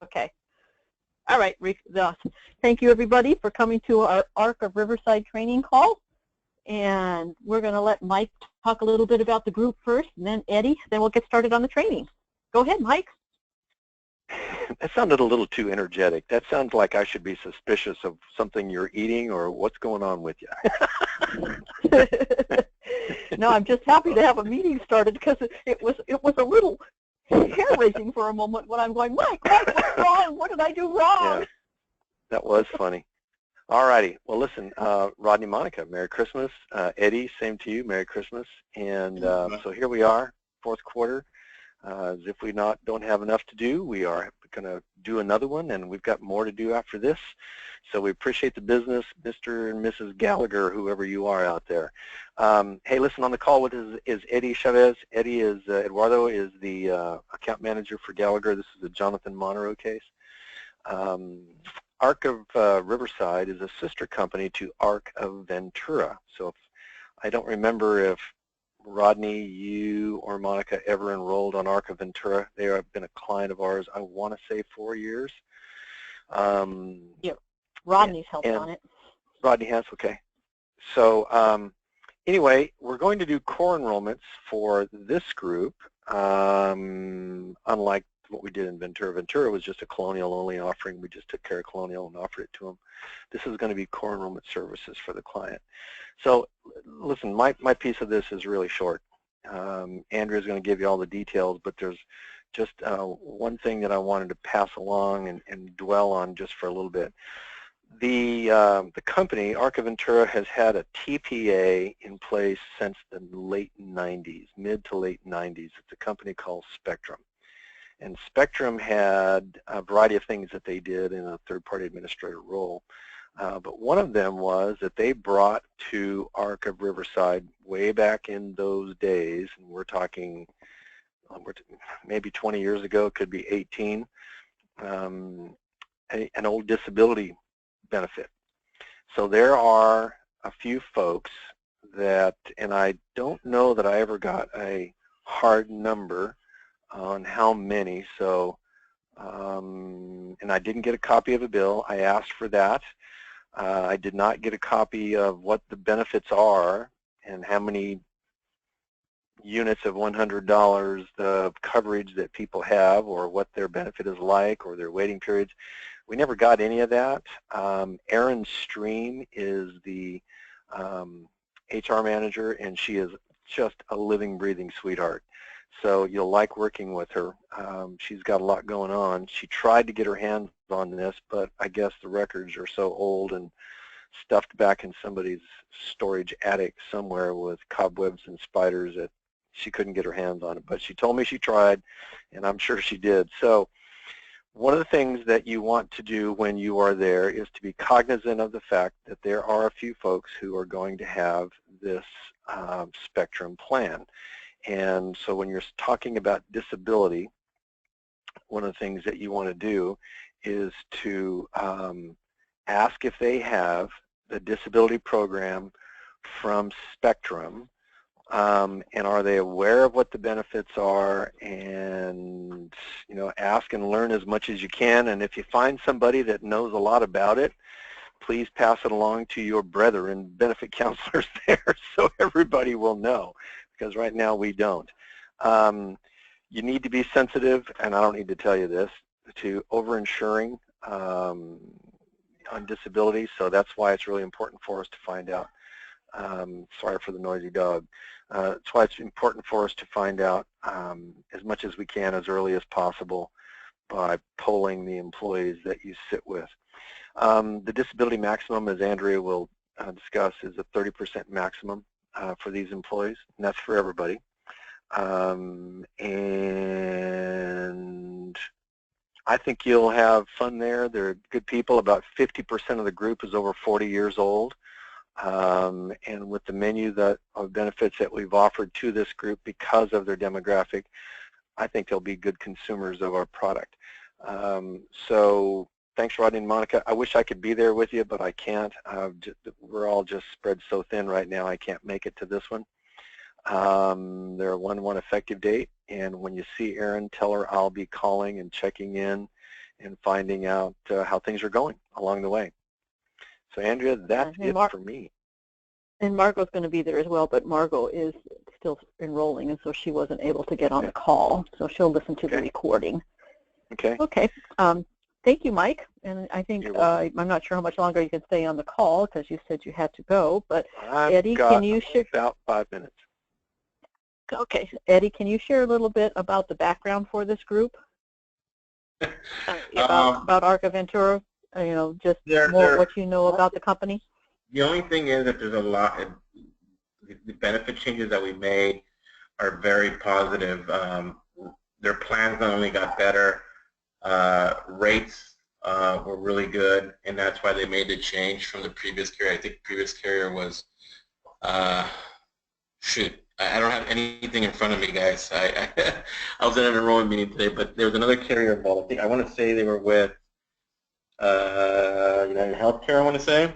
Okay. All right. Thank you, everybody, for coming to our ARC of Riverside training call. And we're going to let Mike talk a little bit about the group first, and then Eddie. Then we'll get started on the training. Go ahead, Mike. That sounded a little too energetic. That sounds like I should be suspicious of something you're eating or what's going on with you. No, I'm just happy to have a meeting started because it was a little hair-raising for a moment when I'm going, Mike, what's wrong? What did I do wrong? Yeah, that was funny. All righty. Well, listen, Rodney, Monica, Merry Christmas. Eddie, same to you. Merry Christmas. And so here we are, fourth quarter. As if we don't have enough to do, we are going to do another one, and we've got more to do after this. So we appreciate the business, Mr. and Mrs. Gallagher, whoever you are out there. Hey, listen, on the call with us is Eddie Chavez. Eddie is, Eduardo is the account manager for Gallagher. This is the Jonathan Monroe case. ARC of Riverside is a sister company to ARC of Ventura. So if, I don't remember if Rodney, you or Monica ever enrolled on ARC of Ventura. They have been a client of ours, I want to say 4 years. Yeah, Rodney's helped on it. Rodney has, okay. So anyway, we're going to do core enrollments for this group, unlike what we did in Ventura. Ventura was just a Colonial only offering. We just took care of Colonial and offered it to them. This is going to be core enrollment services for the client. So listen, my piece of this is really short. Andrea's going to give you all the details, but there's just one thing that I wanted to pass along and dwell on just for a little bit. The company, ARC of Ventura, has had a TPA in place since the late 90s, mid to late 90s. It's a company called Spectrum. And Spectrum had a variety of things that they did in a third-party administrator role. But one of them was that they brought to ARC of Riverside way back in those days, and we're talking maybe 20 years ago, could be 18, an old disability benefit. So there are a few folks that, and I don't know that I ever got a hard number on how many, so, and I didn't get a copy of a bill. I asked for that. I did not get a copy of what the benefits are and how many units of $100 the coverage that people have or what their benefit is like or their waiting periods. We never got any of that. Erin Stream is the HR manager, and she is just a living, breathing sweetheart. So you'll like working with her. She's got a lot going on. She tried to get her hands on this, but I guess the records are so old and stuffed back in somebody's storage attic somewhere with cobwebs and spiders that she couldn't get her hands on it. But she told me she tried, and I'm sure she did. So one of the things that you want to do when you are there is to be cognizant of the fact that there are a few folks who are going to have this Spectrum plan. And so when you're talking about disability, one of the things that you want to do is to ask if they have the disability program from Spectrum, and are they aware of what the benefits are, and ask and learn as much as you can. And if you find somebody that knows a lot about it, please pass it along to your brethren benefit counselors there so everybody will know, because right now we don't. You need to be sensitive, and I don't need to tell you this, to over-insuring on disability, so that's why it's really important for us to find out. Sorry for the noisy dog. That's why it's important for us to find out as much as we can as early as possible by polling the employees that you sit with. The disability maximum, as Andrea will discuss, is a 30% maximum for these employees, and that's for everybody. And I think you'll have fun there. They're good people. About 50% of the group is over 40 years old. And with the menu of benefits that we've offered to this group because of their demographic, I think they'll be good consumers of our product. So thanks, Rodney and Monica. I wish I could be there with you, but I can't. We're all just spread so thin right now, I can't make it to this one. They're a 1/1 effective date, and when you see Erin, tell her I'll be calling and checking in and finding out how things are going along the way. So Andrea, that's it for me. And Margot's going to be there as well, but Margot is still enrolling, and so she wasn't able to get on the call. So she'll listen to the recording. Okay. Okay. Thank you, Mike. And I think I'm not sure how much longer you can stay on the call because you said you had to go. But Eddie, can you share? About 5 minutes. Okay, Eddie, can you share a little bit about the background for this group? About Arca Ventura, just more what you know about the company? The only thing is that there's a lot, the benefit changes that we made are very positive. Their plans not only got better, rates were really good, and that's why they made the change from the previous carrier. I think the previous carrier was, I don't have anything in front of me, guys. I was at an enrollment meeting today, but there was another carrier involved. I want to say they were with United Healthcare, I want to say.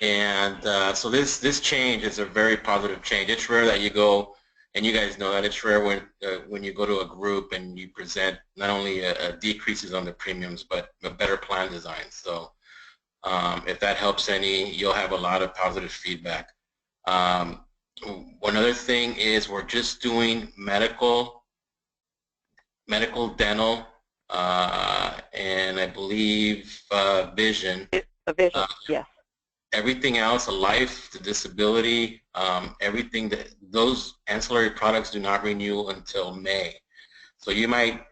And so this change is a very positive change. It's rare that you go, and you guys know that it's rare when you go to a group and you present not only decreases on the premiums, but a better plan design. So if that helps any, you'll have a lot of positive feedback. One other thing is we're just doing medical, dental, and I believe vision. Vision, yes. Everything else, life, the disability, everything those ancillary products do not renew until May. So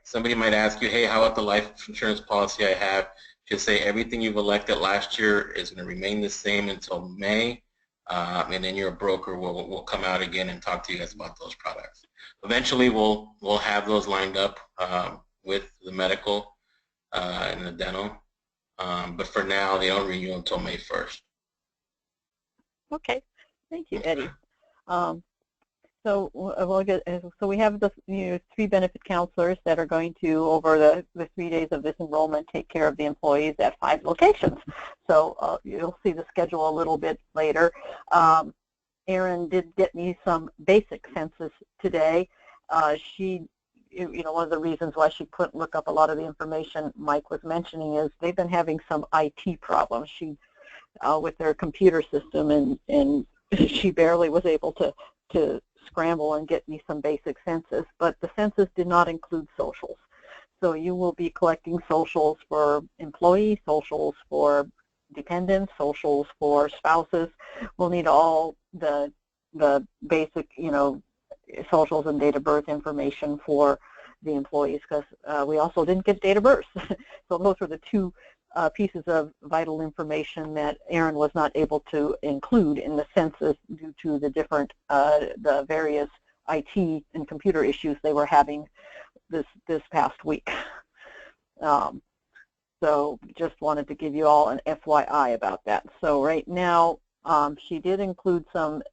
somebody might ask you, hey, how about the life insurance policy I have? Just say everything you've elected last year is going to remain the same until May, and then your broker will come out again and talk to you guys about those products. Eventually, we'll have those lined up with the medical and the dental, but for now, they don't renew until May 1st. Okay, thank you, Eddie. So we have the 3 benefit counselors that are going to, over the 3 days of this enrollment, take care of the employees at 5 locations. So you'll see the schedule a little bit later. Erin did get me some basic census today. She, one of the reasons why she couldn't look up a lot of the information Mike was mentioning is they've been having some IT problems. With their computer system, and she barely was able to scramble and get me some basic census, but the census did not include socials. So you will be collecting socials for employees, socials for dependents, socials for spouses. We'll need all the basic, socials and date of birth information for the employees, because we also didn't get date of birth. So those were the 2 pieces of vital information that Erin was not able to include in the census due to the different, the various IT and computer issues they were having this past week. So just wanted to give you all an FYI about that. So right now, she did include some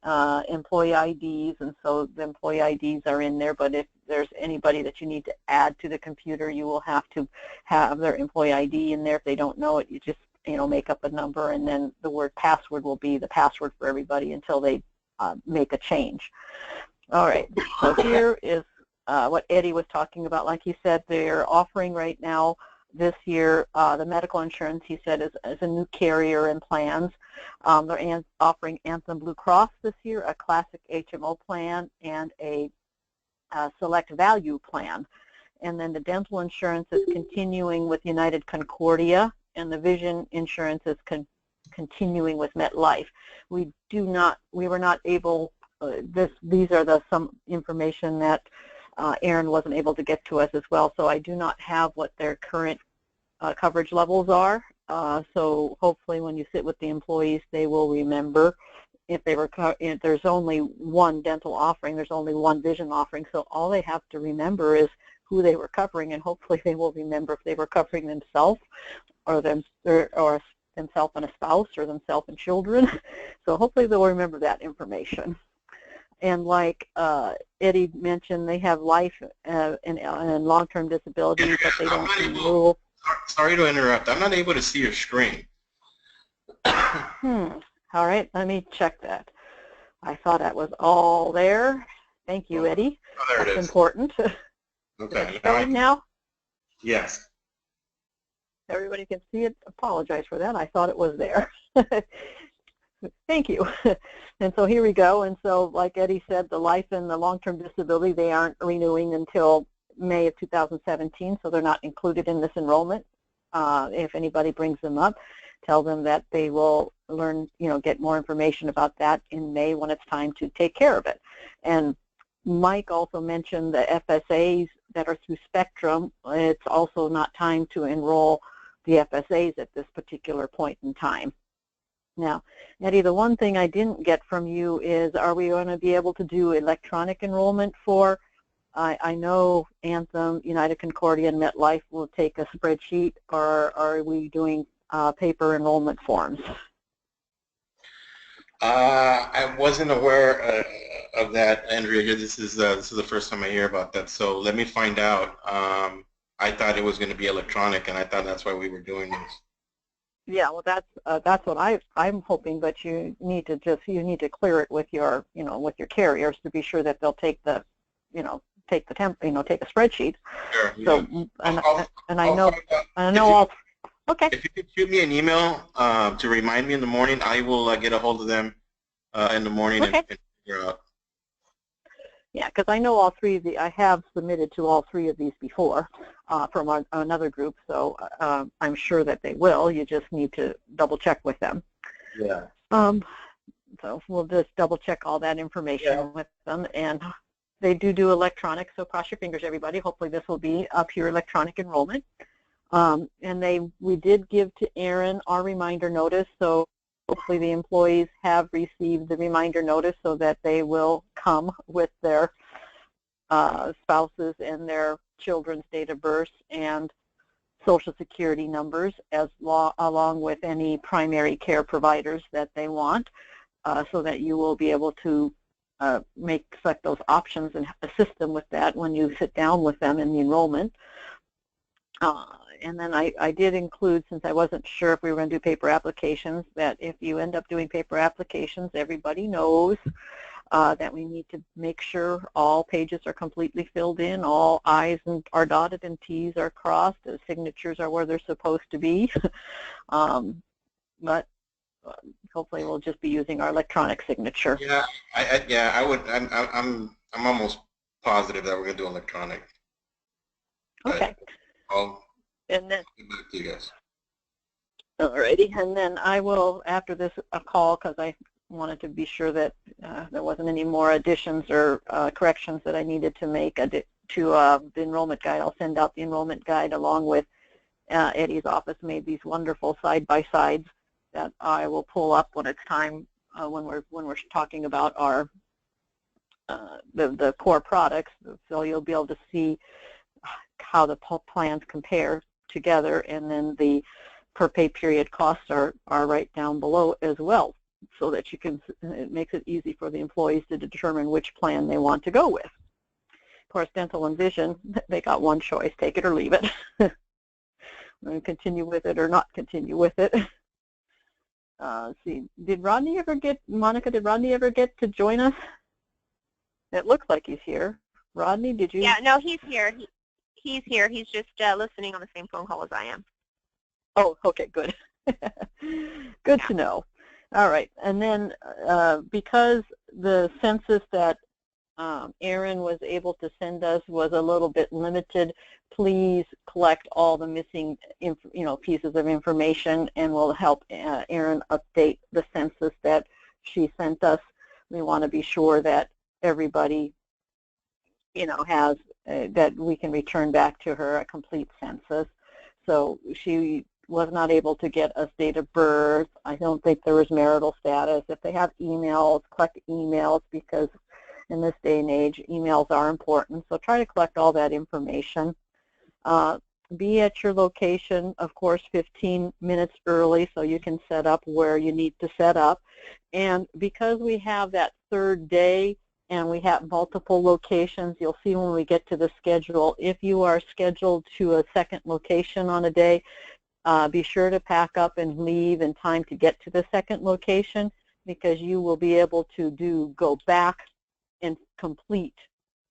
employee IDs, and so the employee IDs are in there, but if there's anybody that you need to add to the computer, you will have to have their employee ID in there. If they don't know it, you just make up a number, and then the word password will be the password for everybody until they make a change. All right, so here is what Eddie was talking about. Like he said, they're offering right now this year the medical insurance, he said, is a new carrier and plans. They're offering Anthem Blue Cross this year, a classic HMO plan, and a select value plan. And then the dental insurance is continuing with United Concordia, and the vision insurance is continuing with MetLife. We were not able, these are some information that Erin wasn't able to get to us as well, so I do not have what their current coverage levels are. So hopefully when you sit with the employees, they will remember. If there's only one dental offering, there's only one vision offering, so all they have to remember is who they were covering, and hopefully they will remember if they were covering themselves or themselves and a spouse, or themselves and children. So hopefully they'll remember that information. And like Eddie mentioned, they have life and long-term disability, but they don't enroll. Sorry to interrupt. I'm not able to see your screen. All right, let me check that. I thought that was all there. Thank you, Oh, Eddie. there it That's is. important. Okay. Is it showing now? Yes. Everybody can see it. Apologize for that. I thought it was there. Thank you. And so here we go. And so like Eddie said, the life and the long-term disability, they aren't renewing until May of 2017, so they're not included in this enrollment. If anybody brings them up, tell them that they will learn, get more information about that in May when it's time to take care of it. And Mike also mentioned the FSAs that are through Spectrum. It's also not time to enroll the FSAs at this particular point in time. Now, Eddie, the one thing I didn't get from you is, are we going to be able to do electronic enrollment for, I know Anthem, United Concordia, and MetLife will take a spreadsheet, or are we doing paper enrollment forms? I wasn't aware of that, Andrea. This is the first time I hear about that. So let me find out. I thought it was going to be electronic, and I thought that's why we were doing this. Yeah, well, that's what I'm hoping, but you need to clear it with your with your carriers to be sure that they'll take the take a spreadsheet. Sure. So Yeah. I know all. Okay. If you could shoot me an email to remind me in the morning, I will get a hold of them in the morning and figure out. Yeah, because I know all three of I have submitted to all three of these before from another group, so I'm sure that they will. You just need to double check with them. Yeah. So we'll just double check all that information with them, and they do electronic. So cross your fingers, everybody. Hopefully this will be a pure electronic enrollment. And we did give to Aaron our reminder notice, so hopefully the employees have received the reminder notice so that they will come with their spouses and their children's date of birth and Social Security numbers, along with any primary care providers that they want, so that you will be able to select those options and assist them with that when you sit down with them in the enrollment. And then I did include, since I wasn't sure if we were going to do paper applications, that if you end up doing paper applications, everybody knows that we need to make sure all pages are completely filled in, all I's are dotted and T's are crossed, the signatures are where they're supposed to be. But hopefully we'll just be using our electronic signature. Yeah, I would. I'm almost positive that we're going to do electronic. Okay. And then, back to you guys. Alrighty, and then I will, after this call, because I wanted to be sure that there wasn't any more additions or corrections that I needed to make to the enrollment guide. I'll send out the enrollment guide along with Eddie's office made these wonderful side-by-sides that I will pull up when it's time when we're talking about our the core products. So you'll be able to see how the plans compare together, and then the per pay period costs are right down below as well, so that it makes it easy for the employees to determine which plan they want to go with. Of course, dental and vision, they got one choice: take it or leave it. Continue with it or not continue with it. Let's see, Monica, did Rodney ever get to join us? It looks like he's here. Rodney, did you? Yeah, no, he's here. He's here. He's just listening on the same phone call as I am. Oh, okay, good. Good to know. All right, and then because the census that Aaron was able to send us was a little bit limited, please collect all the missing pieces of information, and we'll help Aaron update the census that she sent us. We want to be sure that everybody has that we can return back to her a complete census. So she was not able to get us date of birth. I don't think there was marital status. If they have emails, collect emails, because in this day and age, emails are important. So try to collect all that information. Be at your location, of course, 15 minutes early so you can set up where you need to set up. And because we have that third day and we have multiple locations, you'll see when we get to the schedule, if you are scheduled to a second location on a day, be sure to pack up and leave in time to get to the second location. because you will be able to go back and complete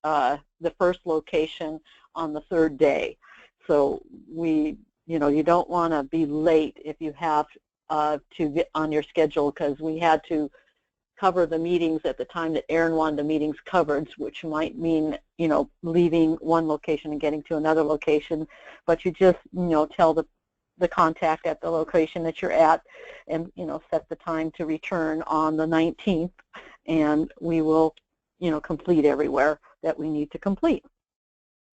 the first location on the third day. So you don't want to be late if you have to get on your schedule, because we had to cover the meetings at the time that Aaron wanted the meetings covered, which might mean, leaving one location and getting to another location. But you just, tell the contact at the location that you're at and, set the time to return on the 19th, and we will, complete everywhere that we need to complete.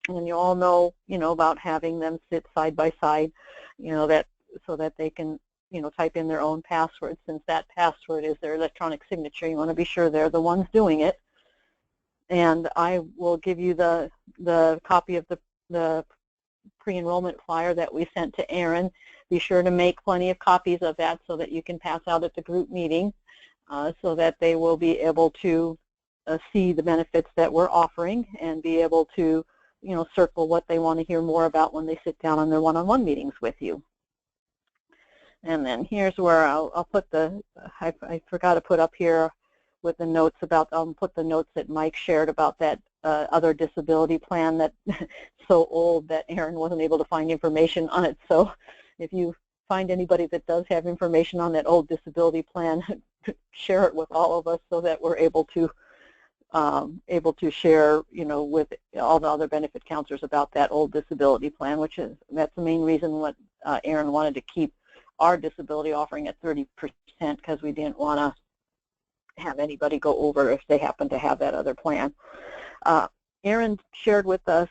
And you all know, about having them sit side by side, so that they can, type in their own password. Since that password is their electronic signature, you want to be sure they're the ones doing it. And I will give you the copy of the pre-enrollment flyer that we sent to Aaron. Be sure to make plenty of copies of that so that you can pass out at the group meeting, so that they will be able to see the benefits that we're offering and be able to, circle what they want to hear more about when they sit down on their one-on-one meetings with you. And then here's where I'll put I forgot to put up here with the notes about, I'll put the notes that Mike shared about that other disability plan that's so old that Aaron wasn't able to find information on it. So if you find anybody that does have information on that old disability plan, share it with all of us so that we're able to share, with all the other benefit counselors about that old disability plan, that's the main reason what Aaron wanted to keep our disability offering at 30%, because we didn't want to have anybody go over if they happen to have that other plan. Aaron shared with us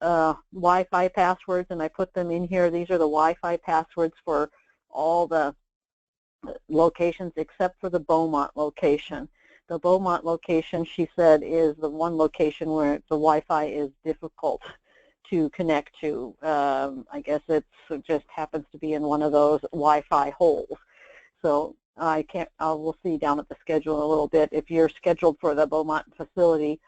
Wi-Fi passwords, and I put them in here. These are the Wi-Fi passwords for all the locations except for the Beaumont location. The Beaumont location, she said, is the one location where the Wi-Fi is difficult to connect to. I guess it just happens to be in one of those Wi-Fi holes. So we'll see down at the schedule a little bit. If you're scheduled for the Beaumont facility,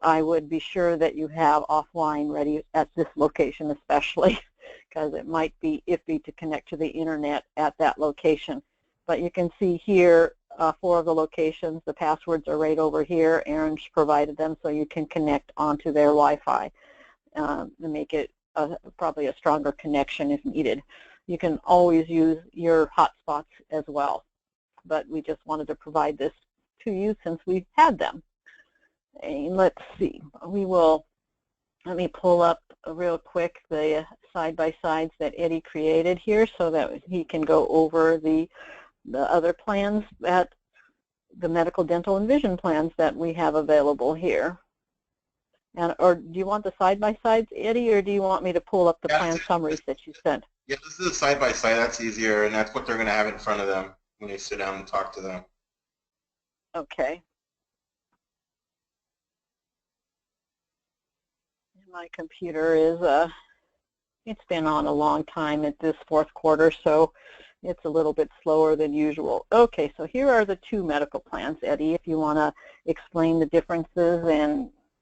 I would be sure that you have offline ready at this location especially, because it might be iffy to connect to the internet at that location. But you can see here 4 of the locations, the passwords are right over here. Aaron's provided them so you can connect onto their Wi-Fi to make it probably a stronger connection if needed. You can always use your hotspots as well, but we just wanted to provide this to you since we've had them. And let's see, let me pull up real quick the side-by-sides that Eddie created here so that he can go over the other plans, that the medical, dental, and vision plans that we have available here. Or do you want the side-by-sides, Eddie, or do you want me to pull up the plan summaries that you sent? Yeah, this is a side-by-side. That's easier, and that's what they're going to have in front of them when they sit down and talk to them. Okay. My computer is, it's been on a long time at this 4th quarter, so it's a little bit slower than usual. Okay, so here are the 2 medical plans, Eddie, if you want to explain the differences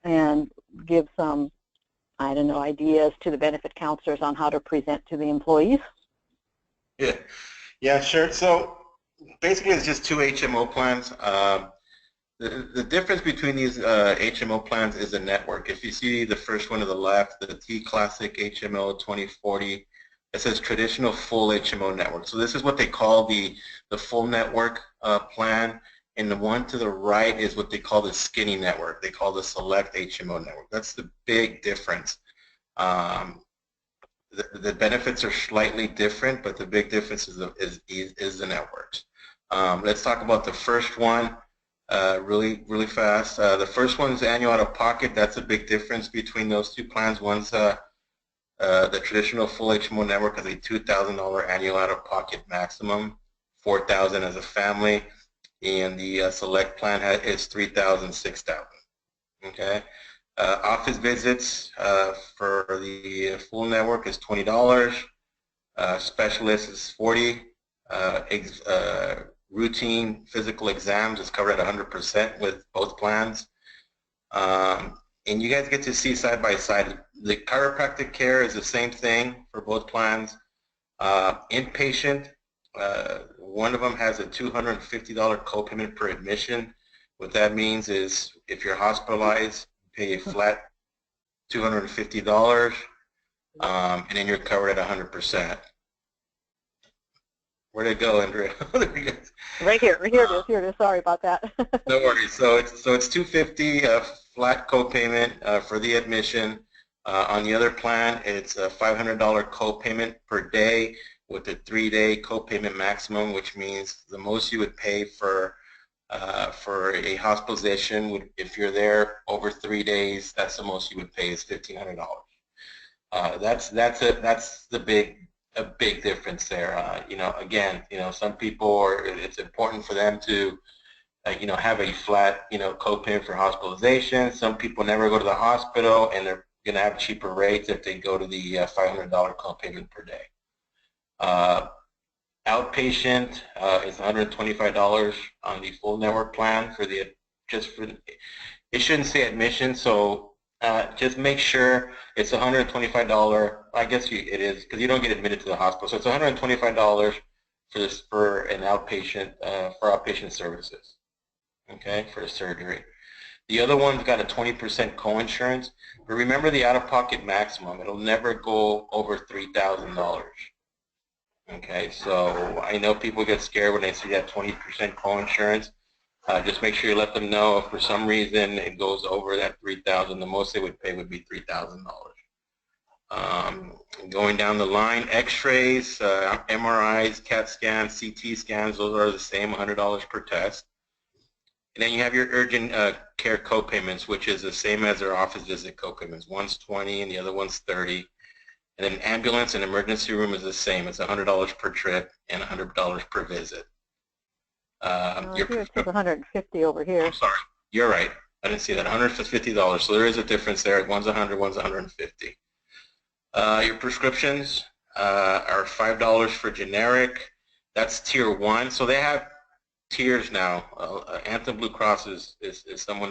and give some, I don't know, ideas to the benefit counselors on how to present to the employees. Yeah, sure. So basically it's just 2 HMO plans. The difference between these HMO plans is the network. If you see the first one to the left, the T Classic HMO 2040, it says traditional full HMO network. So this is what they call the full network plan, and the one to the right is what they call the skinny network. They call the select HMO network. That's the big difference. The benefits are slightly different, but the big difference is the networks. Let's talk about the first one really fast. The first one's annual out-of-pocket. That's a big difference between those 2 plans. One's the traditional full HMO network has a $2,000 annual out-of-pocket maximum, $4,000 as a family, and the select plan is $3,000, $6,000. Okay. Office visits for the full network is $20. Specialist is $40. Routine physical exams is covered at 100% with both plans. And you guys get to see side by side. The chiropractic care is the same thing for both plans. Inpatient One of them has a $250 copayment per admission. What that means is if you're hospitalized, you pay a flat $250, and then you're covered at 100%. Where'd it go, Andrea? Right here. Here it is. Here it is. Sorry about that. No worries. So it's $250 flat copayment for the admission. On the other plan, it's a $500 copayment per day with a 3-day copayment maximum, which means the most you would pay for a hospitalization would, if you're there over 3 days, that's the most you would pay is $1,500. That's the big difference there. You know, again, you know, some people it's important for them to you know, have a flat, you know, copayment for hospitalization. Some people never go to the hospital, and they're going to have cheaper rates if they go to the $500 copayment per day. Outpatient is $125 on the full network plan for the it shouldn't say admission, so just make sure it's $125. I guess it is because you don't get admitted to the hospital, so it's $125 for an outpatient for outpatient services. Okay, for a surgery. The other one's got a 20% co-insurance, but remember the out-of-pocket maximum. It'll never go over $3,000. Okay, so I know people get scared when they see that 20% co-insurance. Just make sure you let them know if for some reason it goes over that $3,000, the most they would pay would be $3,000. Going down the line, X-rays, MRIs, CAT scans, CT scans, those are the same, $100 per test. And then you have your urgent care copayments, which is the same as their office visit copayments. One's $20 and the other one's $30. And then ambulance and emergency room is the same. It's $100 per trip and $100 per visit. Here it says 150 over here. I'm sorry, you're right. I didn't see that. $150. So there is a difference there. One's 100, one's 150. Your prescriptions are $5 for generic. That's tier 1. So they have tiers now. Anthem Blue Cross is someone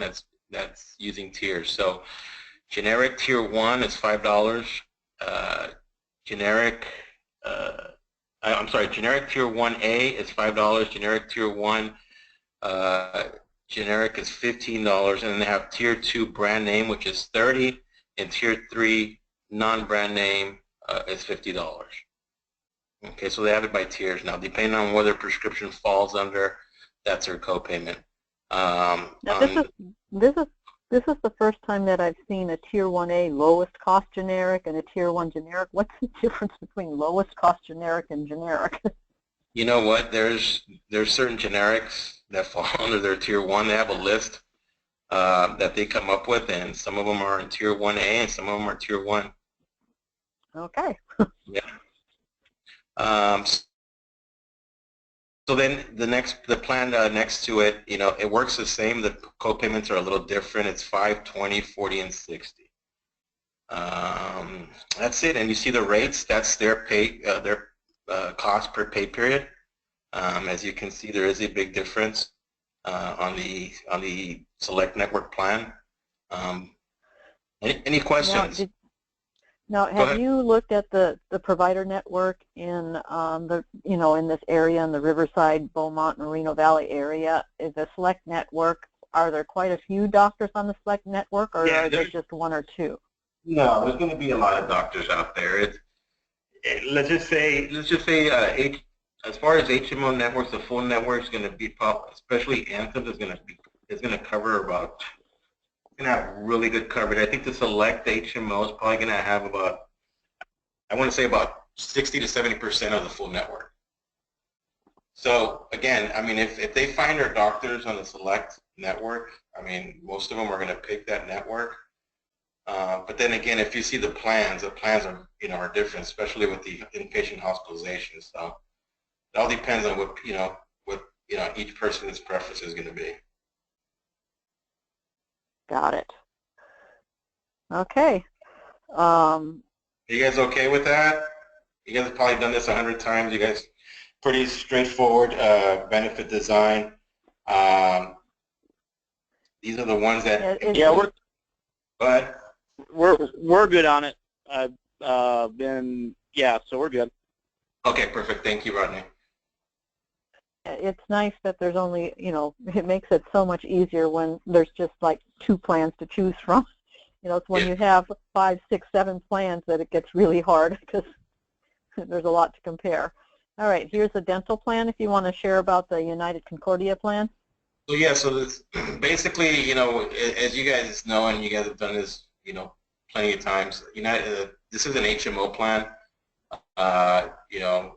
that's using tiers. So generic tier 1 is $5. Generic generic tier 1A is $5. Generic tier 1 generic is $15, and then they have tier 2 brand name, which is $30, and tier 3 non-brand name is $50. Okay, so they have it by tiers now. Depending on whether prescription falls under, that's their copayment. Now this is the first time that I've seen a tier 1A lowest cost generic and a tier 1 generic. What's the difference between lowest cost generic and generic? You know what? There's certain generics that fall under their tier 1. They have a list that they come up with, and some of them are in tier 1A and some of them are tier 1. Okay. Yeah. So then the plan next to it, you know, it works the same. The co-payments are a little different. It's 5, 20, 40, and 60. That's it. And you see the rates. That's their cost per pay period. As you can see, there is a big difference on the Select Network plan. Any questions? Now, have you looked at the provider network in in this area in the Riverside, Beaumont, and Reno Valley area? Is the Select Network? Are there quite a few doctors on the Select Network, or are there just 1 or 2? No, there's going to be a lot of doctors out there. Let's just say as far as HMO networks, the full network is going to be, especially Anthem, is going to cover about. Going to have really good coverage. I think the Select HMO is probably going to have about, I want to say about 60 to 70% of the full network. So again, I mean, if they find their doctors on the Select network, I mean, most of them are going to pick that network. But then again, if you see the plans are are different, especially with the inpatient hospitalization. So it all depends on what each person's preference is going to be. Got it. Okay. Are you guys okay with that? You guys have probably done this 100 times. You guys, pretty straightforward benefit design. These are the ones that. Yeah, we're. Go ahead. We're good on it. So we're good. Okay, perfect. Thank you, Rodney. it's nice that there's only, it makes it so much easier when there's just like 2 plans to choose from. It's when you have 5, 6, 7 plans that it gets really hard because there's a lot to compare. All right, here's the dental plan if you want to share about the United Concordia plan. So yeah, so this, basically, as you guys know, and you guys have done this, plenty of times, this is an HMO plan. And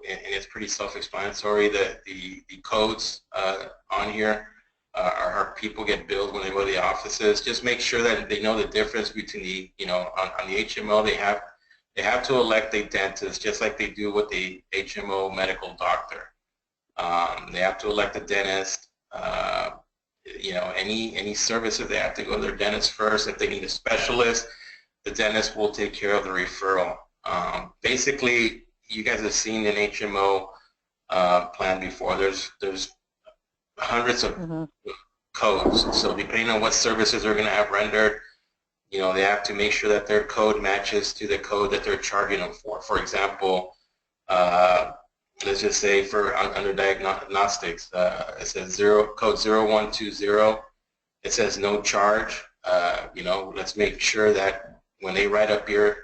it's pretty self-explanatory. The codes on here are people get billed when they go to the offices. Just make sure that they know the difference between the, on the HMO they have to elect a dentist just like they do with the HMO medical doctor. They have to elect a dentist. Any services, they have to go to their dentist first. If they need a specialist, the dentist will take care of the referral. Basically, you guys have seen an HMO plan before. There's hundreds of codes. So depending on what services they're going to have rendered, they have to make sure that their code matches to the code that they're charging them for. For example, let's just say for under diagnostics, it says code 0120. It says no charge. Let's make sure that when they write up their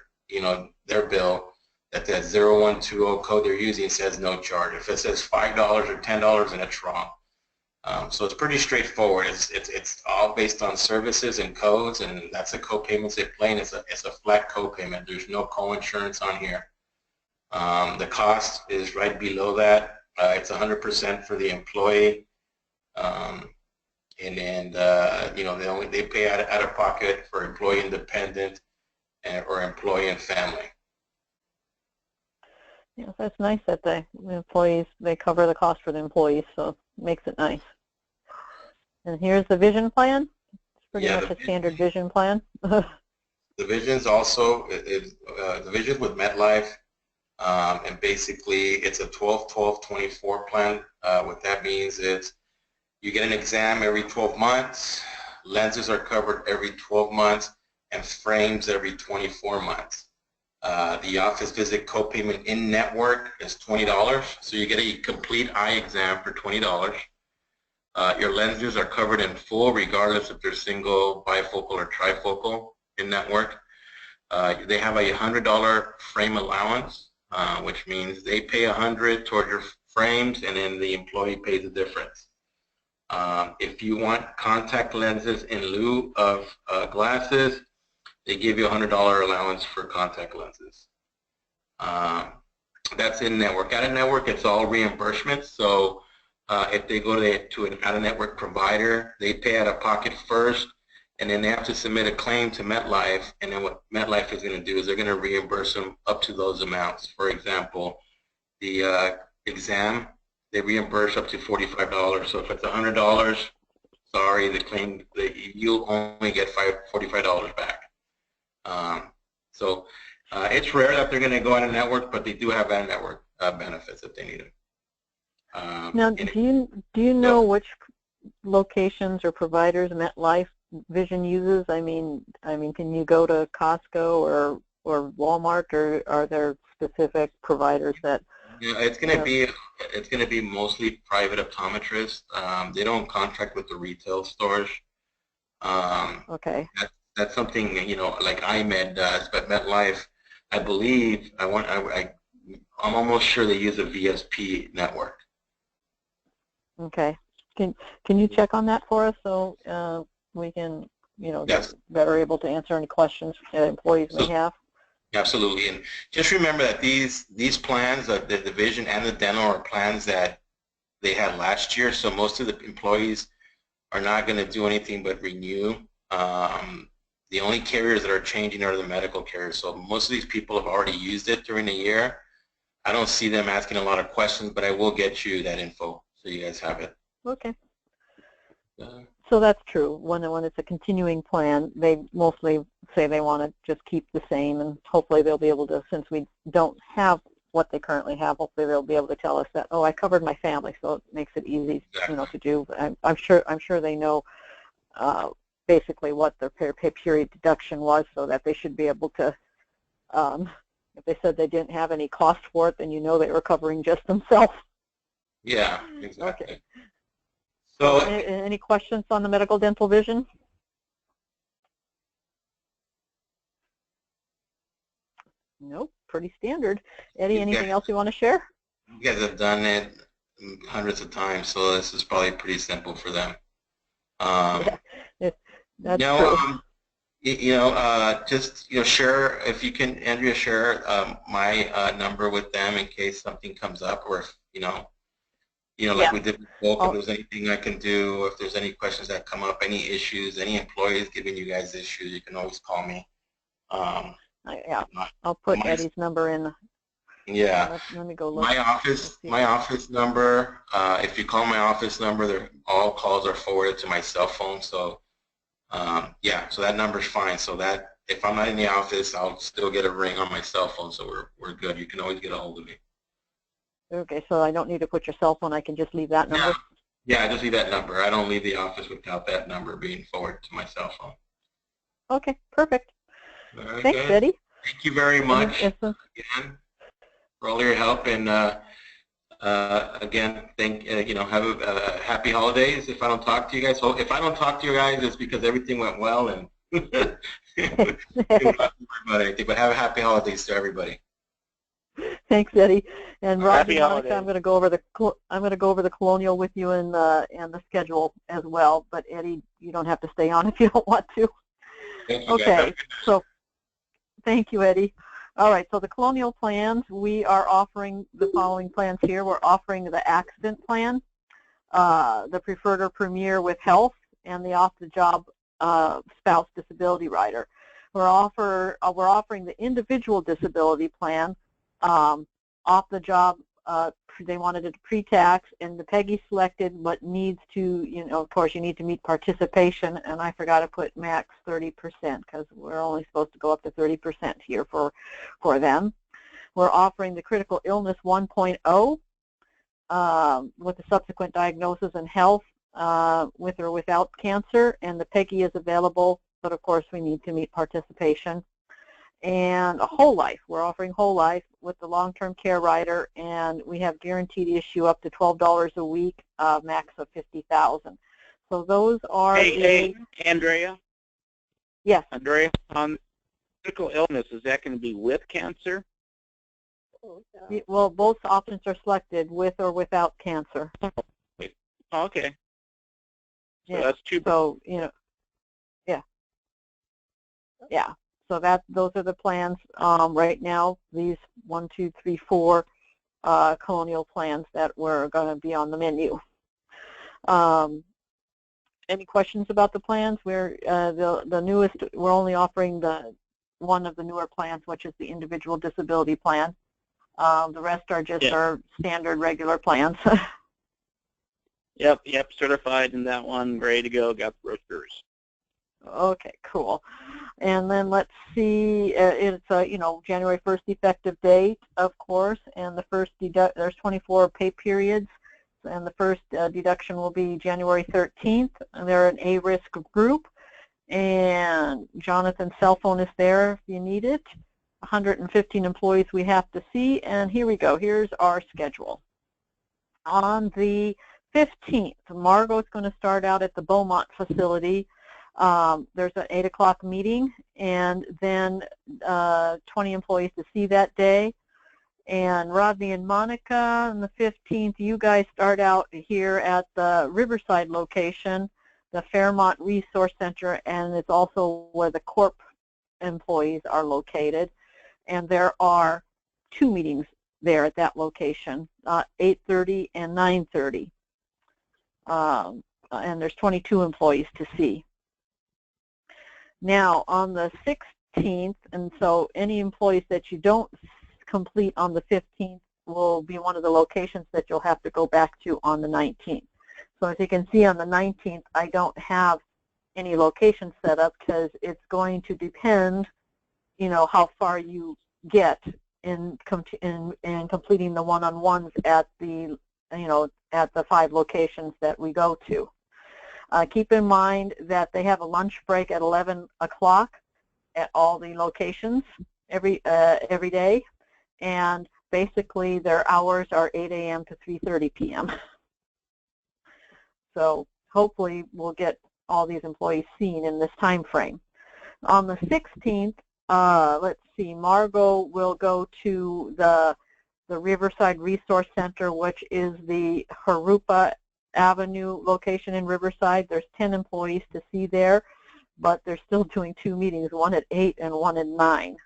bill, that 0120 code they're using says no charge. If it says $5 or $10, then it's wrong. So it's pretty straightforward. It's all based on services and codes, and that's the co-payments they play. And it's a flat co-payment. There's no co-insurance on here. The cost is right below that. It's 100% for the employee, and then they pay out of pocket for employee independent or employee and family. Yeah, that's nice that the employees, they cover the cost for the employees, so it makes it nice. And here's the vision plan. It's pretty much a standard vision plan. The vision's also the vision with MetLife, and basically it's a 12-12-24 plan. What that means is you get an exam every 12 months, lenses are covered every 12 months, and frames every 24 months. The office visit co-payment in network is $20, so you get a complete eye exam for $20. Your lenses are covered in full regardless if they're single, bifocal, or trifocal in network. They have a $100 frame allowance, which means they pay $100 toward your frames and then the employee pays the difference. If you want contact lenses in lieu of glasses, they give you a $100 allowance for contact lenses. That's in network. Out of network, it's all reimbursement. So if they go to an out-of-network provider, they pay out of pocket first, and then they have to submit a claim to MetLife. And then what MetLife is going to do is they're going to reimburse them up to those amounts. For example, the exam, they reimburse up to $45. So if it's $100, sorry, the claim, you'll only get $45 back. It's rare that they're going to go on a network, but they do have out-of-network benefits if they need them. Now, do you know which locations or providers MetLife Vision uses? I mean, can you go to Costco or Walmart, or are there specific providers that? Yeah, it's going to be mostly private optometrists. They don't contract with the retail stores. Okay. That's something like iMed does, but MetLife, I believe, I'm almost sure they use a VSP network. Okay. Can you check on that for us so we can Yes. get better able to answer any questions that employees may have? Absolutely, and just remember that these plans, the vision and the dental, are plans that they had last year. So most of the employees are not going to do anything but renew. The only carriers that are changing are the medical carriers. So most of these people have already used it during the year. I don't see them asking a lot of questions, but I will get you that info so you guys have it. Okay. So that's true. When it's a continuing plan, they mostly say they want to just keep the same, and hopefully they'll be able to, since we don't have what they currently have, hopefully they'll be able to tell us that, oh, I covered my family, so it makes it easy, to do. I'm sure they know basically what their pay period deduction was, so that they should be able to, if they said they didn't have any cost for it, then they were covering just themselves. Yeah, exactly. Okay. So, Any questions on the medical, dental, vision? Nope, pretty standard. Eddie, anything else you want to share? you guys have done it hundreds of times, so this is probably pretty simple for them. Yeah, that's No, true. just share if you can, Andrea, share my number with them in case something comes up, or if like we did with Bulk, if there's anything I can do, if there's any questions that come up, any issues, any employees giving you guys issues, you can always call me. Yeah, I'll put Eddie's number in. Yeah. Let me go look. My office number, if you call my office number, all calls are forwarded to my cell phone. So, yeah, so that number's fine. So that if I'm not in the office, I'll still get a ring on my cell phone. So we're good. You can always get a hold of me. Okay, so I don't need to put your cell phone. I can just leave that number? Yeah, just leave that number. I don't leave the office without that number being forwarded to my cell phone. Okay, perfect. Okay. Thanks, Eddie. Thank you very much again for all your help, and again, have a happy holidays. If I don't talk to you guys, if I don't talk to you guys, it's because everything went well, and but have a happy holidays to everybody. Thanks, Eddie. And Rob Happy and Monica, holidays. I'm going to go over the colonial with you and the schedule as well. But Eddie, you don't have to stay on if you don't want to. Thank you, Okay, guys. so thank you, Eddie. All right, so the colonial plans, we are offering the following plans here. We're offering the accident plan, the preferred or premier with health, and the off-the-job spouse disability rider. We're offering the individual disability plan, off-the-job. They wanted it pre-tax, and the Peggy selected what needs to, of course, you need to meet participation, and I forgot to put max 30% because we're only supposed to go up to 30% here for them. We're offering the critical illness 1.0 with the subsequent diagnosis and health with or without cancer, and the Peggy is available, but of course we need to meet participation. And a whole life. We're offering whole life with the long-term care rider, and we have guaranteed issue up to $12 a week, max of $50,000. So those are Hey, Andrea. Yes. Andrea, on critical illness, is that going to be with cancer? Well, both options are selected, with or without cancer. Okay. So Yeah. that's two. So yeah. So those are the plans right now. These 1, 2, 3, 4 colonial plans that were going to be on the menu. Any questions about the plans? We're the newest. We're only offering one of the newer plans, which is the individual disability plan. The rest are just our standard regular plans. Yep, certified in that one, ready to go, got the brochures. Okay, cool. And then let's see, it's January 1st effective date, of course, and the first there's 24 pay periods, and the first deduction will be January 13th, and they're an A-risk group, and Jonathan's cell phone is there if you need it. 115 employees we have to see, and here we go. Here's our schedule. On the 15th, Margot's going to start out at the Beaumont facility. There's an 8 o'clock meeting, and then 20 employees to see that day. And Rodney and Monica, on the 15th, you guys start out here at the Riverside location, the Fairmont Resource Center, and it's also where the Corp employees are located. And there are 2 meetings there at that location, 8:30 and 9:30. And there's 22 employees to see. Now, on the 16th, and so any employees that you don't complete on the 15th will be one of the locations that you'll have to go back to on the 19th. So as you can see on the 19th, I don't have any location set up because it's going to depend, how far you get in completing the one-on-ones at the, at the 5 locations that we go to. Keep in mind that they have a lunch break at 11 o'clock at all the locations every day, and basically their hours are 8 a.m. to 3:30 p.m. So hopefully we'll get all these employees seen in this time frame. On the 16th, let's see, Margot will go to the Riverside Resource Center, which is the Harupa Avenue location in Riverside. There's 10 employees to see there, but they're still doing 2 meetings, one at 8 and one at 9.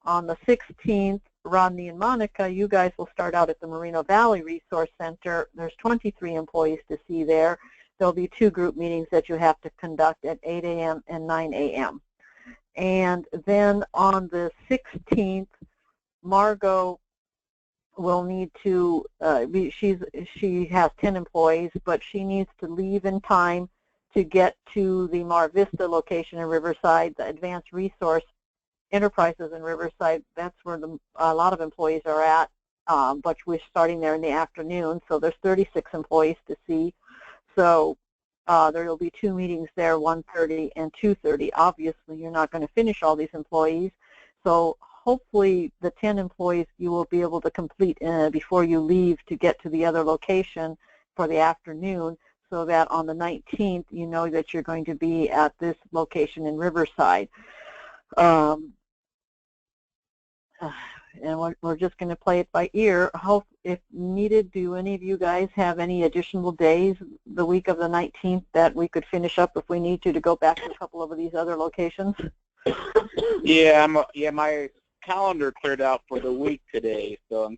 On the 16th, Rodney and Monica, you guys will start out at the Moreno Valley Resource Center. There's 23 employees to see there. There'll be 2 group meetings that you have to conduct at 8 a.m. and 9 a.m. And then on the 16th, Margot will need to, she has 10 employees, but she needs to leave in time to get to the Mar Vista location in Riverside, the Advanced Resource Enterprises in Riverside. That's where a lot of employees are at, but we're starting there in the afternoon, so there's 36 employees to see. So there will be 2 meetings there, 1:30 and 2:30. Obviously, you're not going to finish all these employees, so hopefully the 10 employees you will be able to complete before you leave to get to the other location for the afternoon, so that on the 19th you know that you're going to be at this location in Riverside. And we're just going to play it by ear. If needed, do any of you guys have any additional days the week of the 19th that we could finish up if we need to go back to a couple of these other locations? Yeah, my calendar cleared out for the week today, so.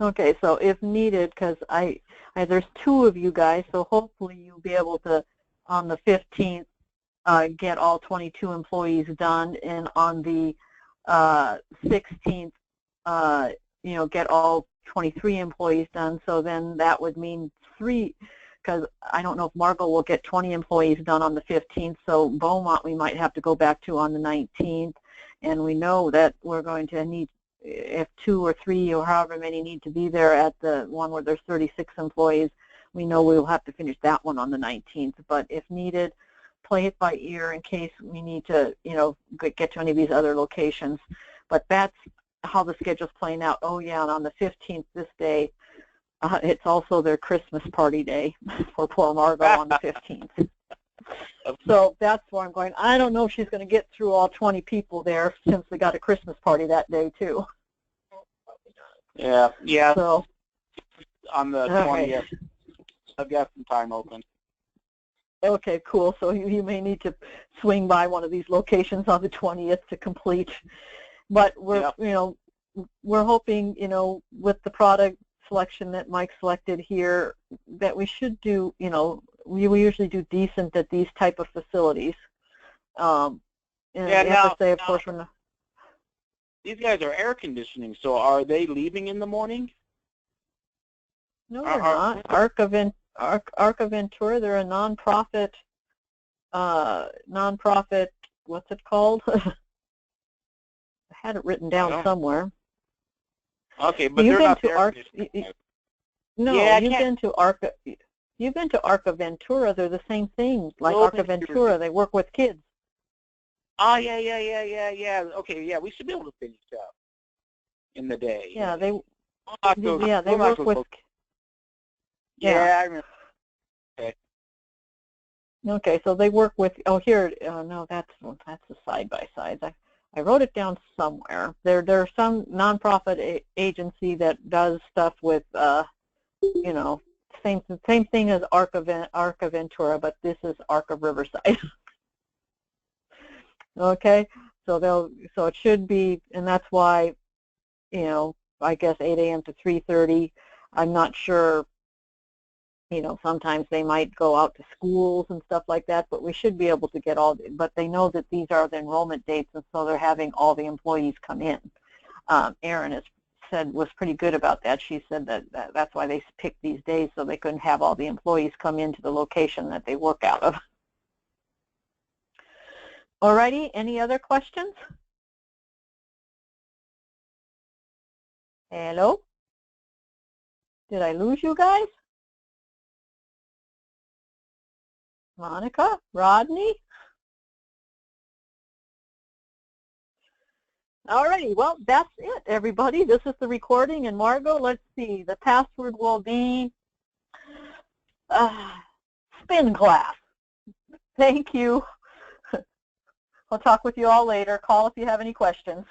Okay, so if needed, because there's 2 of you guys, so hopefully you'll be able to, on the 15th, get all 22 employees done, and on the 16th, get all 23 employees done. So then that would mean 3, because I don't know if Margot will get 20 employees done on the 15th, so Beaumont we might have to go back to on the 19th, and we know that we're going to need, if 2 or 3 or however many need to be there at the one where there's 36 employees, we know we will have to finish that one on the 19th. But if needed, play it by ear in case we need to, get to any of these other locations. But that's how the schedule's playing out. Oh yeah, and on the 15th, this day, it's also their Christmas party day for poor Margot on the 15th. So that's where I'm going. I don't know if she's going to get through all 20 people there since they got a Christmas party that day too. Yeah. So on the 20th, I've got some time open. Okay, cool. So you may need to swing by one of these locations on the 20th to complete. But we're, we're hoping, with the product selection that Mike selected here, that we should do, we usually do decent at these type of facilities. And of course, these guys are air conditioning, so are they leaving in the morning? No, they're not. Arca Ventura, they're a nonprofit, what's it called? I had it written down somewhere. Okay, but they're not there. No, you've been to Arca Ventura. They're the same thing. Like Arca Ventura, they work with kids. Oh, yeah. Okay, yeah, we should be able to finish up in the day. Yeah, they work with. Yeah, I remember. Okay, so they work with. Oh, here. No, that's the side-by-sides. I wrote it down somewhere. There's some nonprofit agency that does stuff with, same thing as Arca Ventura, but this is Arca Riverside. Okay, so it should be, and that's why, I guess 8 a.m. to 3:30. I'm not sure. Sometimes they might go out to schools and stuff like that, but we should be able to get all, but they know that these are the enrollment dates, and so they're having all the employees come in. Erin was pretty good about that. She said that's why they picked these days, so they couldn't have all the employees come into the location that they work out of. Alrighty, any other questions? Hello? Did I lose you guys? Monica? Rodney? All righty. Well, that's it, everybody. This is the recording. And Margot, let's see. The password will be spin class. Thank you. I'll talk with you all later. Call if you have any questions.